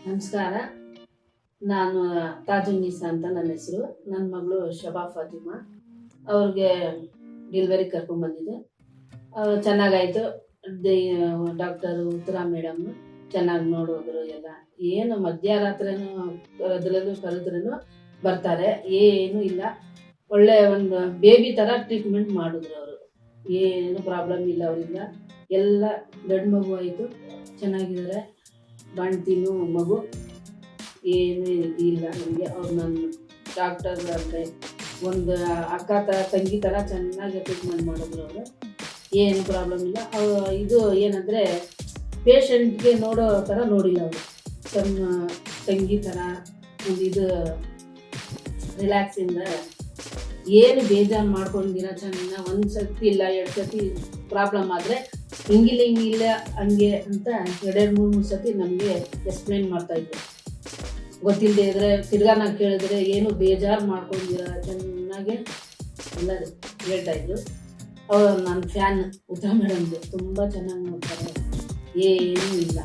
ನಮಸ್ಕಾರ. ನಾನು ತಾಜುನ್ನೀಸಾ ಅಂತ ನನ್ನ ಹೆಸರು. ನನ್ನ ಮಗಳು ಶಬಾ ಫಾತಿಮಾ. ಅವ್ರಿಗೆ ಡೆಲಿವರಿ ಕರ್ಕೊಂಡ್ಬಂದಿದ್ದೆ. ಚೆನ್ನಾಗಾಯಿತು. ಡಾಕ್ಟರು ಉತ್ತರಾ ಮೇಡಮ್ ಚೆನ್ನಾಗಿ ನೋಡಿದ್ರು ಎಲ್ಲ. ಏನು ಮಧ್ಯರಾತ್ರಿನೂ ಅದರಲ್ಲೂ ಕರೆದ್ರೂ ಬರ್ತಾರೆ, ಏನೂ ಇಲ್ಲ. ಒಳ್ಳೆ ಒಂದು ಬೇಬಿ ಥರ ಟ್ರೀಟ್ಮೆಂಟ್ ಮಾಡಿದ್ರು ಅವರು. ಏನು ಪ್ರಾಬ್ಲಮ್ ಇಲ್ಲ ಅವರಿಂದ. ಎಲ್ಲ ಗಂಡು ಮಗು ಆಯಿತು, ಚೆನ್ನಾಗಿದ್ದಾರೆ. ಬಾಣ್ತಿನೂ ಮಗು, ಏನು ಇಲ್ಲ ನಮಗೆ. ಅವ್ರು ನನ್ನ ಡಾಕ್ಟರ್ ಅಂದರೆ ಒಂದು ಅಕ್ಕ ತಂಗಿ ಥರ ಚೆನ್ನಾಗಿ ಟ್ರೀಟ್ಮೆಂಟ್ ಮಾಡಿದ್ರು ಅವರು. ಏನು ಪ್ರಾಬ್ಲಮ್ ಇಲ್ಲ. ಇದು ಏನಂದರೆ ಪೇಷಂಟ್ಗೆ ನೋಡೋ ಥರ ನೋಡಿಲ್ಲ ಅವರು. ತಮ್ಮ ತಂಗಿ ಥರ ಒಂದು ಇದು ರಿಲ್ಯಾಕ್ಸಿಂದ ಏನು ಬೇಜಾರು ಮಾಡ್ಕೊಂಡಿರ ಚೆನ್ನಾಗಿ ಒಂದು ಸರ್ತಿ ಇಲ್ಲ 2 ಸರ್ತಿ ಪ್ರಾಬ್ಲಮ್ ಆದರೆ ಹಿಂಗಿಲ್ಲ ಹಂಗೆ ಅಂತ 2-3 ಸರ್ತಿ ನಮಗೆ ಎಕ್ಸ್ಪ್ಲೈನ್ ಮಾಡ್ತಾಯಿದ್ರು. ಗೊತ್ತಿಲ್ಲದೆ ಇದ್ದರೆ ತಿರ್ಗಾ ನಾವು ಕೇಳಿದ್ರೆ ಏನು ಬೇಜಾರು ಮಾಡ್ಕೊಂಡಿರ ಚೆನ್ನಾಗೆ ಎಲ್ಲ ಹೇಳ್ತಾಯಿದ್ರು. ಅವ್ರು ನನ್ನ ಫ್ಯಾನ್ ಉತ್ತರಾ ಮೇಡಮ್ದು. ತುಂಬ ಚೆನ್ನಾಗಿ ನೋಡ್ತಾರೆ, ಏನೂ ಇಲ್ಲ.